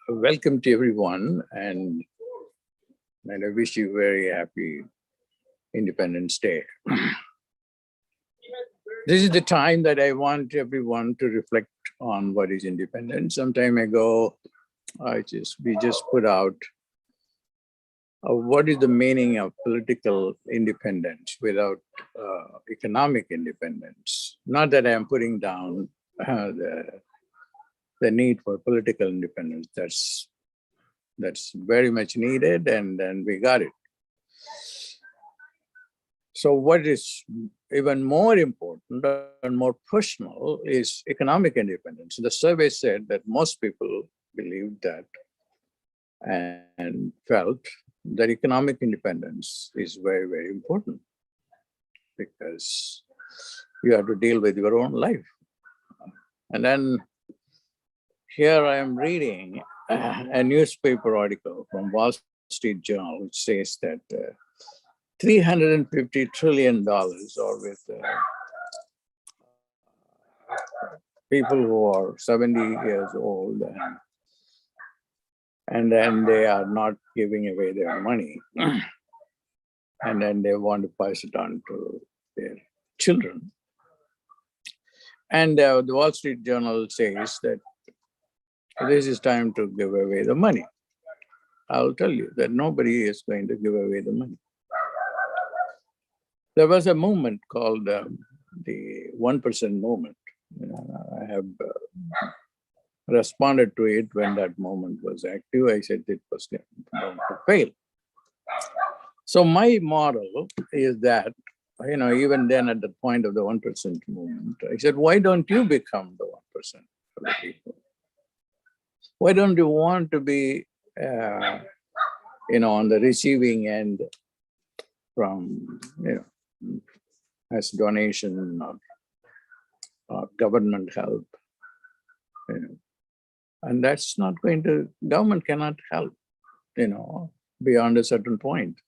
Welcome to everyone, and I wish you very happy Independence Day. This is the time that I want everyone to reflect on what is independence. Some time ago, we just put out what is the meaning of political independence without economic independence. Not that I am putting down the need for political independence. That's very much needed, and we got it. So what is even more important and more personal is economic independence. The survey said that most people believed that and felt that economic independence is very, very important because you have to deal with your own life. And then here I am reading a newspaper article from Wall Street Journal, which says that $350 trillion are with people who are 70 years old, and then they are not giving away their money. And then they want to pass it on to their children. And the Wall Street Journal says that this is time to give away the money. I'll tell you that nobody is going to give away the money. There was a movement called the 1% movement. I have responded to it when that movement was active. I said it was going to fail. So my model is that, even then at the point of the 1% movement, I said, why don't you become the 1% of the people? Why don't you want to be, on the receiving end from, as donation or government help, and that's not going to, government cannot help, beyond a certain point.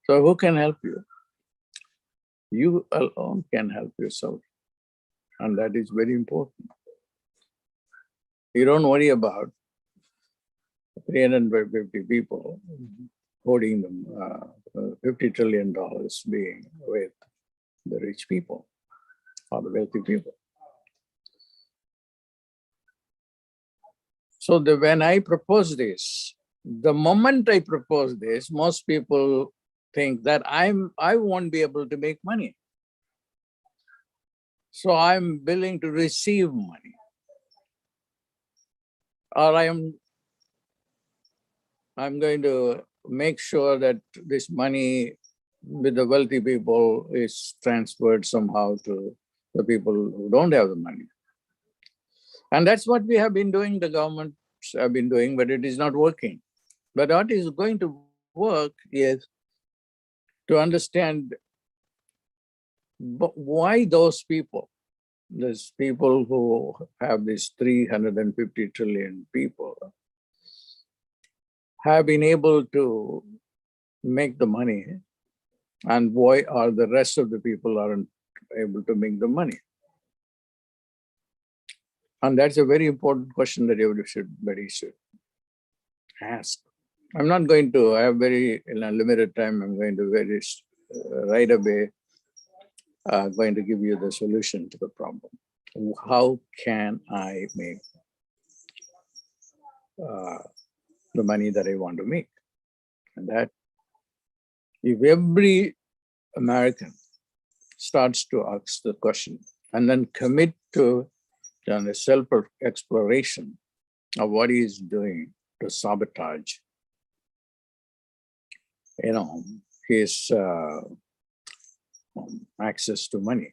So who can help you? You alone can help yourself. And that is very important. You don't worry about 350 people holding them, $50 trillion being with the rich people or the wealthy people. So when I propose this, the moment I propose this, most people think that I won't be able to make money. So I'm willing to receive money. Or I'm going to make sure that this money with the wealthy people is transferred somehow to the people who don't have the money. And that's what we have been doing, the governments have been doing, but it is not working. But what is going to work is to understand why those people who have these 350 trillion people have been able to make the money, and why are the rest of the people aren't able to make the money? And that's a very important question that everybody should ask. I'm not going to, I have in a limited time, I'm going to right away, going to give you the solution to the problem. How can I make the money that I want to make? And that if every American starts to ask the question and then commit to the self-exploration of what he is doing to sabotage, his access to money.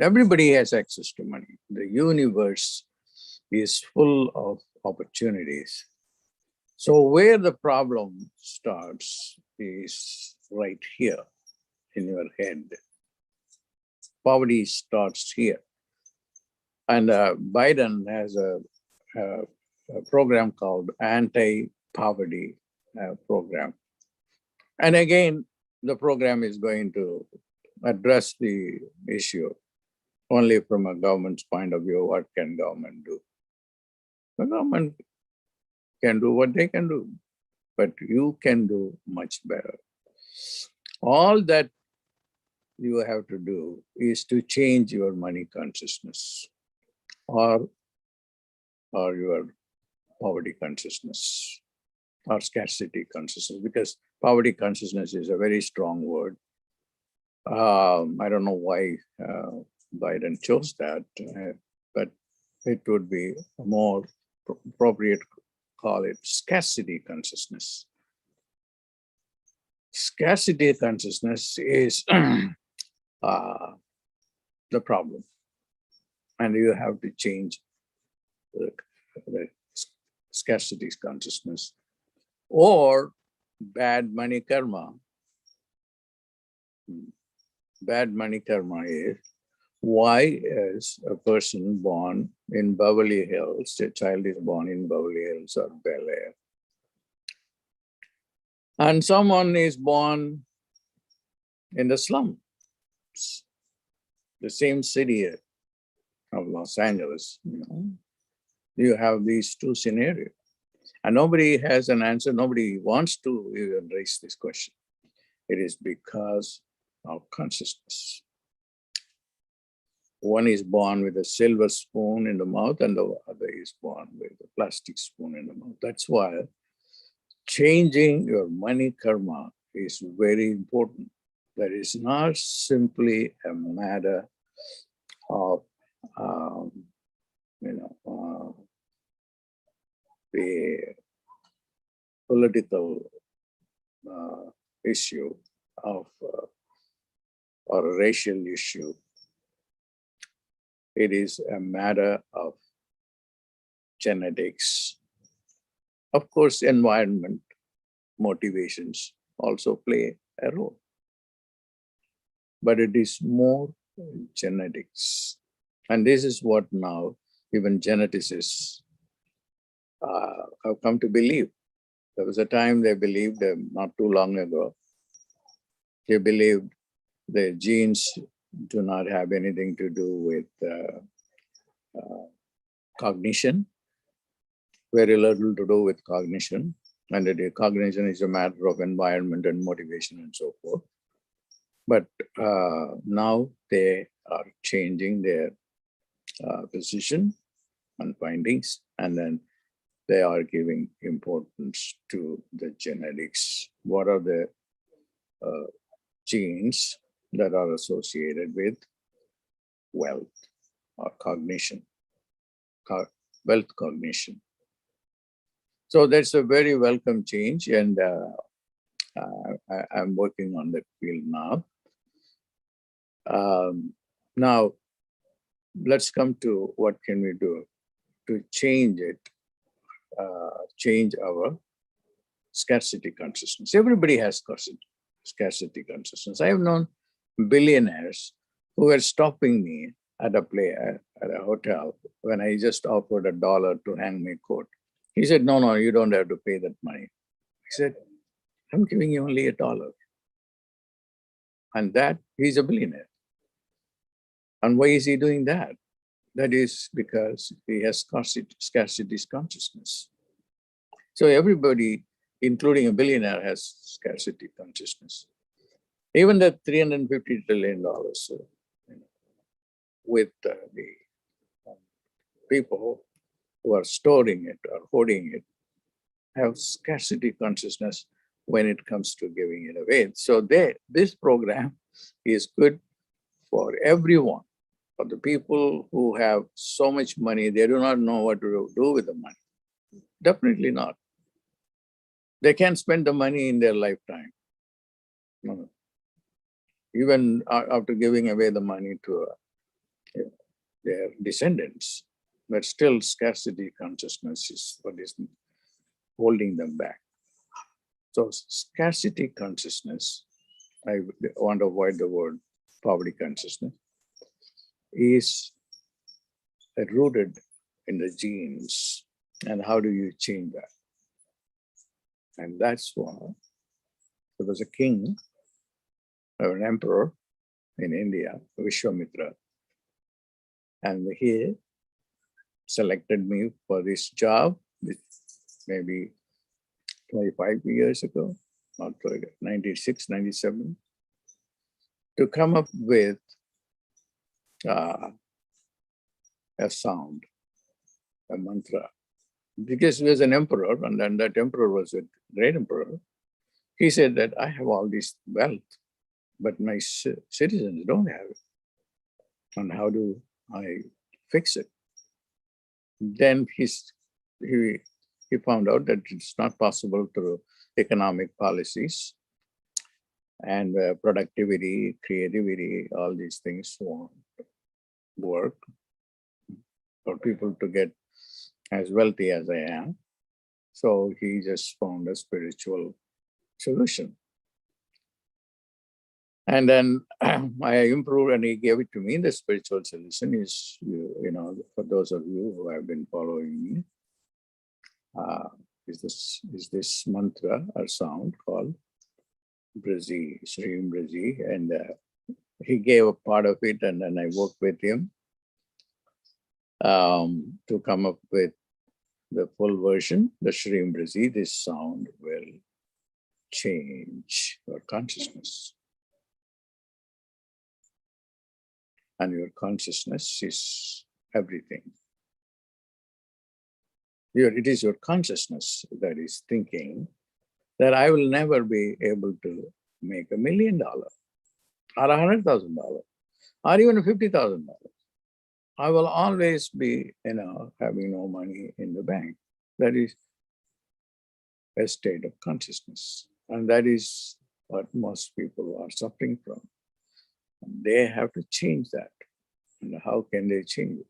Everybody has access to money. The universe is full of opportunities. So where the problem starts is right here in your head. Poverty starts here. And Biden has a program called anti-poverty program. And again, the program is going to address the issue only from a government's point of view. What can government do? The government can do what they can do, but you can do much better. All that you have to do is to change your money consciousness or your poverty consciousness or scarcity consciousness, because poverty consciousness is a very strong word. I don't know why Biden chose that, but it would be more appropriate to call it scarcity consciousness. Scarcity consciousness is the problem, and you have to change the scarcity consciousness or bad money karma. Bad money karma is, why is a person born in Beverly Hills, a child is born in Beverly Hills or Bel Air, and someone is born in the slums, the same city of Los Angeles, you have these two scenarios. And nobody has an answer, nobody wants to even raise this question. It is because of consciousness. One is born with a silver spoon in the mouth and the other is born with a plastic spoon in the mouth. That's why changing your money karma is very important. That is not simply a matter of, the political issue of or a racial issue. It is a matter of genetics. Of course, environment, motivations also play a role. But it is more genetics. And this is what now even geneticists have come to believe. There was a time they believed, not too long ago, they believed the genes do not have anything to do with cognition, very little to do with cognition, and that cognition is a matter of environment and motivation and so forth. But now they are changing their position and findings, and then they are giving importance to the genetics. What are the genes that are associated with wealth or cognition, wealth cognition? So that's a very welcome change, and I'm working on that field now. Now, let's come to what can we do to change it, change our scarcity consciousness. Everybody has scarcity consciousness. I have known billionaires who were stopping me at a hotel when I just offered $1 to hang my coat. He said, no, you don't have to pay that money. I said, I'm giving you only $1. And that, he's a billionaire. And why is he doing that? That is because he has scarcity consciousness. So everybody, including a billionaire, has scarcity consciousness. Even the $350 trillion with the people who are storing it or hoarding it have scarcity consciousness when it comes to giving it away. So this program is good for everyone. For the people who have so much money, they do not know what to do with the money. Definitely not. They can't spend the money in their lifetime. No. Even after giving away the money to their descendants, but still scarcity consciousness is what is holding them back. So scarcity consciousness, I want to avoid the word poverty consciousness, is rooted in the genes. And how do you change that? And that's why there was a king or an emperor in India, Vishwamitra, and he selected me for this job maybe 25 years ago, not 96, 97, to come up with a sound, a mantra. Because he was an emperor, and then that emperor was a great emperor. He said that I have all this wealth, but my citizens don't have it. And how do I fix it? Then he found out that it's not possible through economic policies and productivity, creativity, all these things won't work for people to get as wealthy as I am. So he just found a spiritual solution. And then I improved and he gave it to me. The spiritual solution is, for those of you who have been following me, is this mantra or sound called Brazi, Sri Brazi. And he gave a part of it, and then I worked with him to come up with the full version, the Sri Brazi. This sound will change your consciousness. And your consciousness is everything. It is your consciousness that is thinking that I will never be able to make $1 million or $100,000 or even $50,000. I will always be, having no money in the bank. That is a state of consciousness. And that is what most people are suffering from. They have to change that. And how can they change it?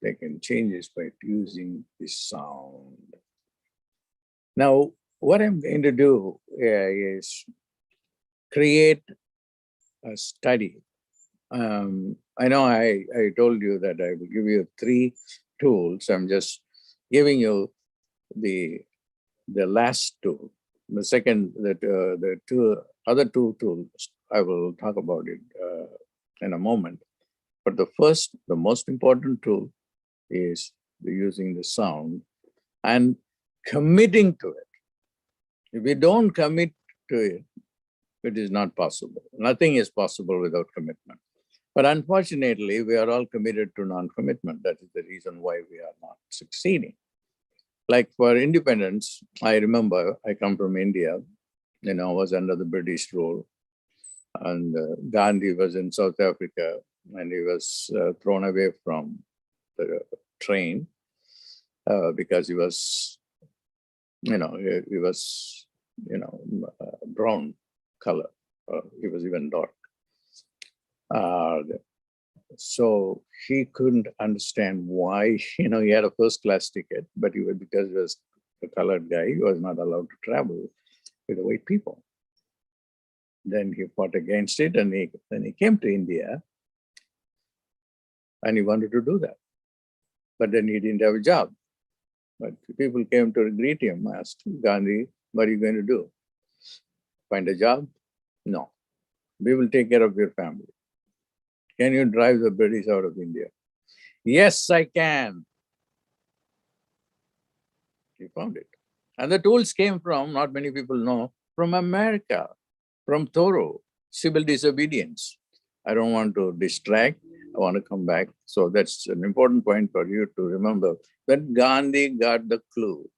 They can change it by using this sound. Now, what I'm going to do is create a study. I know I told you that I will give you 3 tools. I'm just giving you the last tool. The second, the other 2 tools, I will talk about it in a moment. But the first, the most important tool is using the sound and committing to it. If we don't commit to it, it is not possible. Nothing is possible without commitment. But unfortunately, we are all committed to non-commitment. That is the reason why we are not succeeding. Like for independence, I remember I come from India, was under the British rule. And Gandhi was in South Africa, and he was thrown away from the train because he was, brown color. He was even dark. So he couldn't understand why, he had a first-class ticket, but because he was a colored guy, he was not allowed to travel with the white people. Then he fought against it, and then he came to India, and he wanted to do that. But then he didn't have a job. But people came to greet him, asked Gandhi, what are you going to do? Find a job? No. We will take care of your family. Can you drive the British out of India? Yes, I can. He found it. And the tools came from, not many people know, from America, from Thoreau, civil disobedience. I don't want to distract. I want to come back. So that's an important point for you to remember that Gandhi got the clue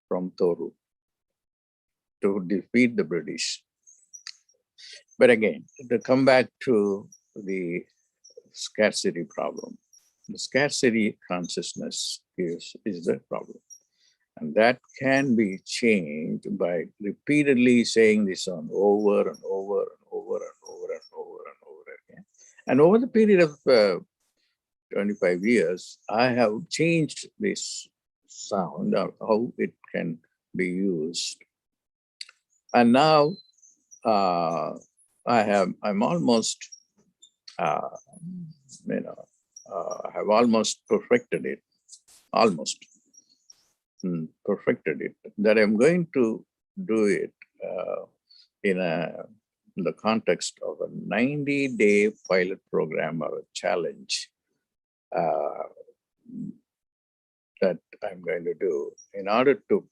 from Thoreau to defeat the British. But again, to come back to the scarcity problem, the scarcity consciousness is the problem. And that can be changed by repeatedly saying this on over and over and over and over and over and over again. And over the period of 25 years, I have changed this sound, how it can be used. And now I'm almost, I have almost perfected it, that I'm going to do it in the context of a 90-day pilot program or a challenge that I'm going to do in order to,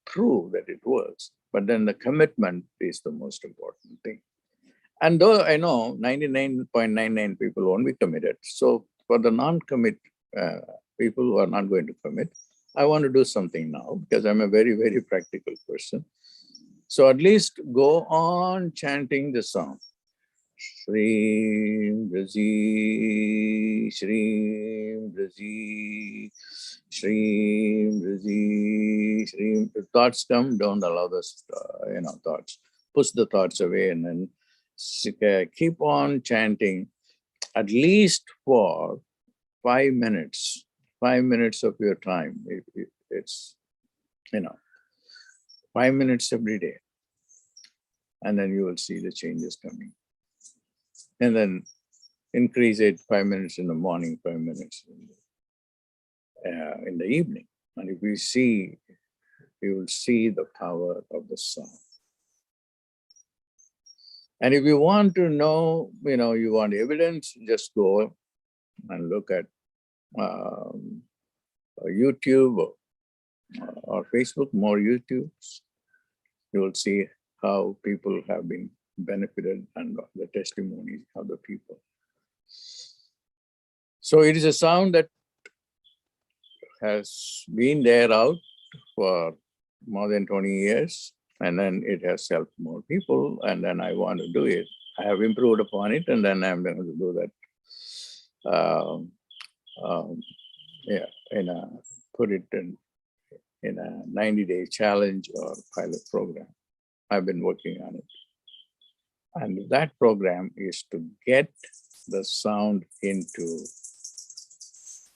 prove that it works. But then the commitment is the most important thing. And though I know 99.99 people won't be committed, so for the non-commit people who are not going to commit, I want to do something now because I'm a very, very practical person. So at least go on chanting the song. Shreem Razi, Shreem Razi, Shreem Razi, Shreem. If thoughts come, don't allow those, thoughts. Push the thoughts away and then keep on chanting at least for 5 minutes. 5 minutes of your time. It's 5 minutes every day. And then you will see the changes coming. And then increase it 5 minutes in the morning, 5 minutes in the evening. And if you will see the power of the song. And if you want to know, you want evidence, just go and look at YouTube or Facebook, more YouTubes. You will see how people have been benefited and the testimonies of the people. So it is a sound that has been there out for more than 20 years, and then it has helped more people, and then I want to do it. I have improved upon it, and then I'm going to do that. Put it in a 90-day challenge or pilot program. I've been working on it. And that program is to get the sound into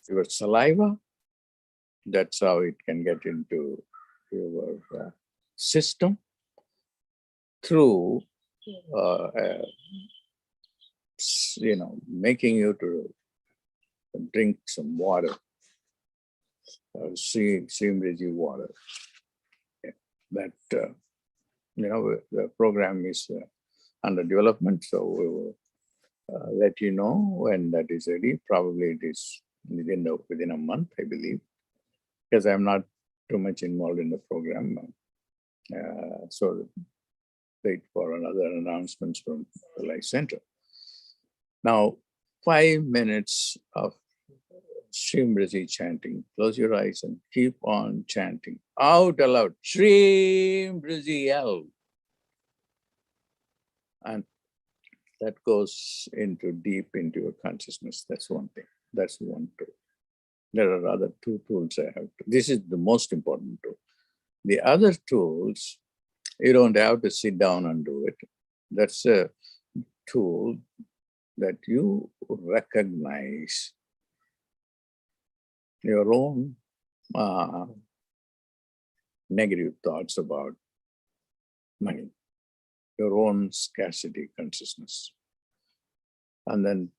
your saliva. That's how it can get into your system through, making you to drink some water, Simriji water. That, the program is under development, so we will let you know when that is ready. Probably it is within a month, I believe, because I'm not too much involved in the program. So wait for another announcements from the Pillai Center. Now, 5 minutes of Shrimriti chanting. Close your eyes and keep on chanting out aloud. Shrimriti out. And that goes deep into your consciousness. That's one thing. That's one tool. There are other 2 tools I have. This is the most important tool. The other tools, you don't have to sit down and do it. That's a tool that you recognize your own negative thoughts about money, your own scarcity consciousness. And then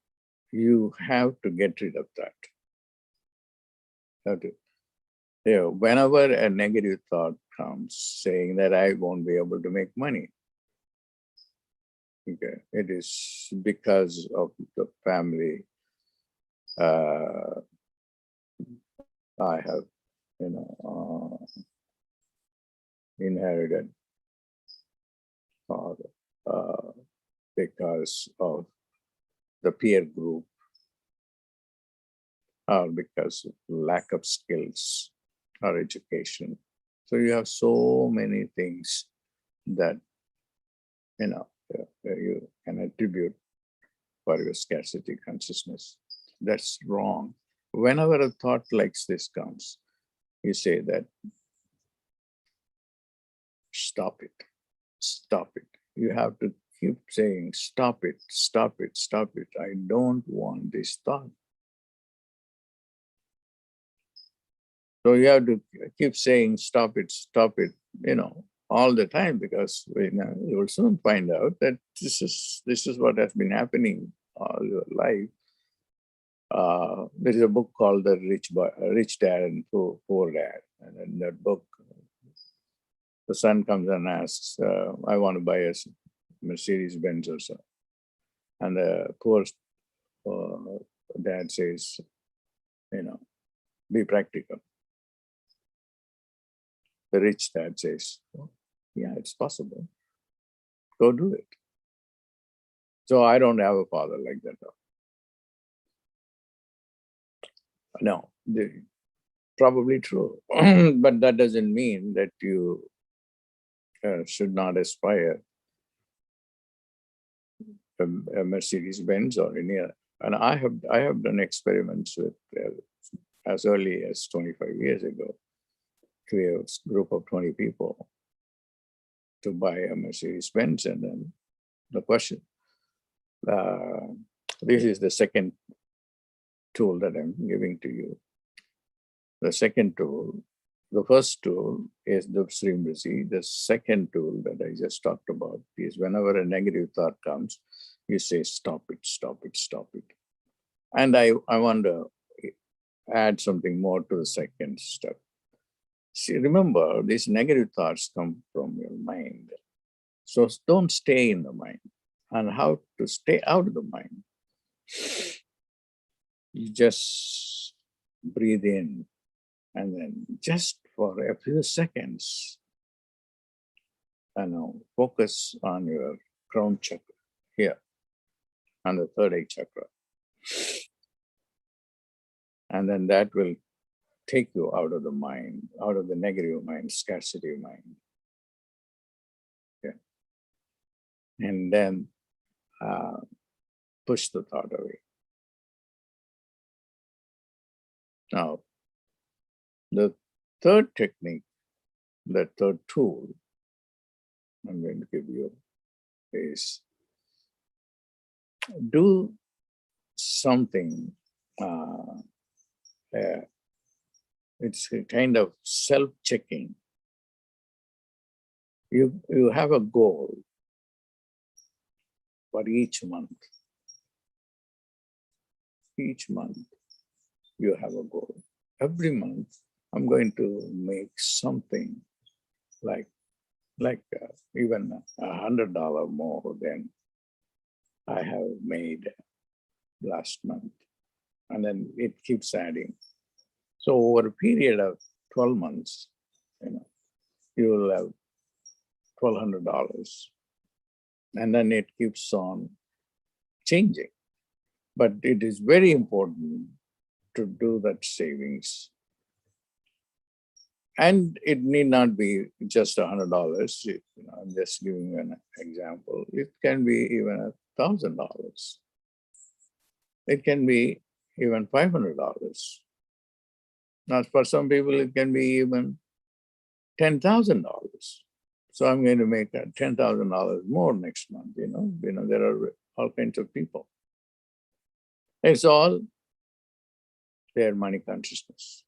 you have to get rid of that. Whenever a negative thought comes saying that I won't be able to make money, okay, it is because of the family I have, inherited, or because of the peer group, or because of lack of skills or education. So you have so many things that, you can attribute for your scarcity consciousness. That's wrong. Whenever a thought like this comes, you say that, stop it, stop it. You have to keep saying, stop it, stop it, stop it. I don't want this thought. So you have to keep saying, stop it, all the time, because you will soon find out that this is what has been happening all your life. There is a book called The Rich Dad and Poor Dad. And in that book, the son comes and asks, I want to buy a Mercedes Benz or so. And the poor dad says, Be practical. The rich dad says, "Oh, yeah, it's possible. Go do it." So I don't have a father like that. No, probably true. But that doesn't mean that you should not aspire a Mercedes Benz or any other. And I have done experiments with as early as 25 years ago to a group of 20 people to buy a Mercedes Benz, and then the question. This is the second tool that I'm giving to you. The second tool, the first tool is the Srimriti. The second tool that I just talked about is whenever a negative thought comes, you say, stop it, stop it, stop it. And I want to add something more to the second step. See, remember, these negative thoughts come from your mind. So don't stay in the mind. And how to stay out of the mind? You just breathe in, and then just for a few seconds, focus on your crown chakra here, and the third eye chakra. And then that will take you out of the mind, out of the negative mind, scarcity mind. Yeah. And then push the thought away. Now, the third technique, the third tool I'm going to give you is do something. It's a kind of self-checking. You have a goal for each month. Each month you have a goal. Every month I'm going to make something like even $100 more than I have made last month. And then it keeps adding. So over a period of 12 months, you will have $1,200. And then it keeps on changing. But it is very important to do that savings. And it need not be just $100. I'm just giving you an example. It can be even $1,000. It can be even $500. Now, for some people, it can be even $10,000. So I'm going to make $10,000 more next month. There are all kinds of people. It's all their money consciousness.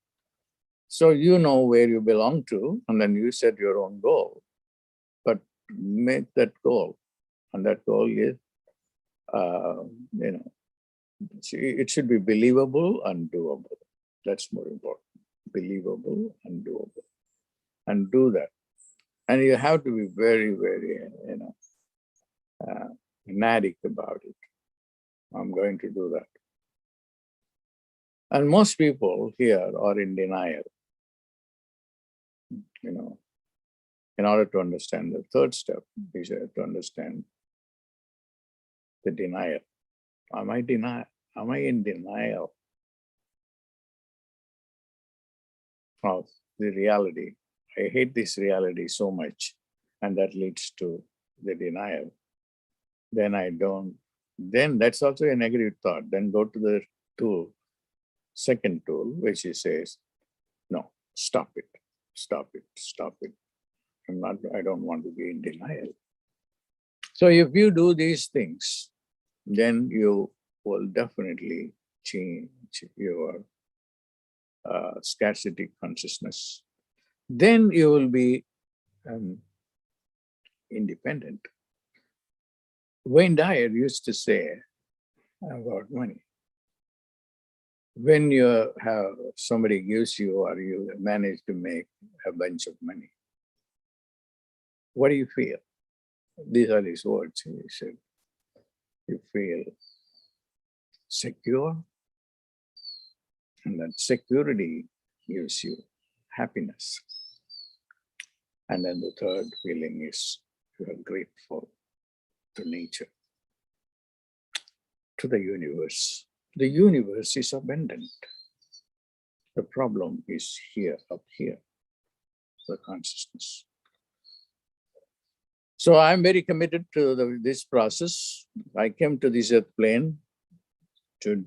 So you know where you belong to, and then you set your own goal. But make that goal, and that goal is, it should be believable and doable. That's more important. Believable and doable. And do that. And you have to be very, very, fanatic about it. I'm going to do that. And most people here are in denial. In order to understand the third step, we have to understand the denial. Am I in denial of the reality? I hate this reality so much, and that leads to the denial. Then that's also a negative thought. Then go to the second tool, which says, no, stop it, stop it, stop it. I don't want to be in denial. So if you do these things, then you will definitely change your scarcity consciousness. Then you will be independent. Wayne Dyer used to say about money, when somebody gives you or you manage to make a bunch of money, what do you feel? These are his words. He said, you feel secure, And that security gives you happiness. And then the third feeling is you are grateful to nature, to the universe. The universe is abundant. The problem is here, up here, the consciousness. So I'm very committed to this process. I came to this earth plane to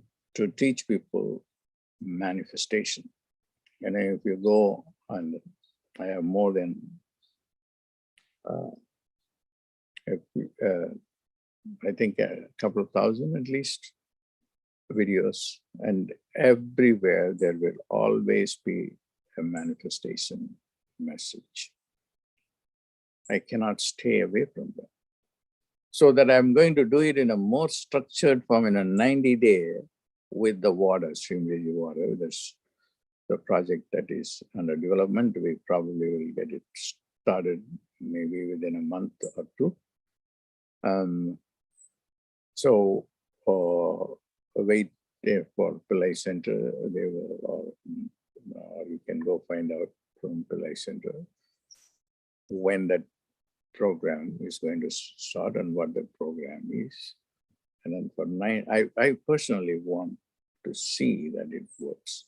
teach people manifestation. And if you go, and I have more than I think a couple of thousand at least videos, and everywhere there will always be a manifestation message. I cannot stay away from that. So that I'm going to do it in a more structured form in a 90-day with the water, stream raging water. That's the project that is under development. We probably will get it started maybe within a month or two. So wait there for Pillai Center. They will, or you can go find out from Pillai Center when that program is going to start and what the program is. And then for 9, I personally want to see that it works.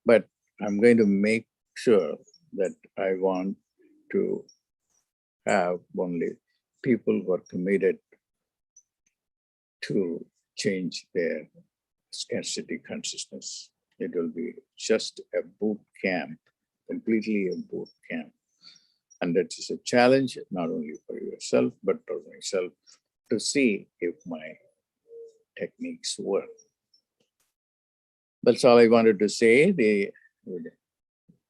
But I'm going to make sure that I want to have only people who are committed to change their scarcity consciousness. It will be just a boot camp, completely a boot camp. And that is a challenge, not only for yourself, but for myself, to see if my techniques work. That's all I wanted to say.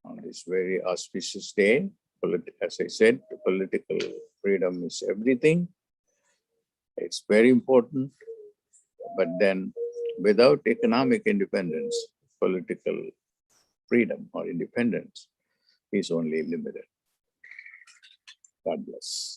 On this very auspicious day, as I said, political freedom is everything. It's very important. But then without economic independence, political freedom or independence is only limited. God bless.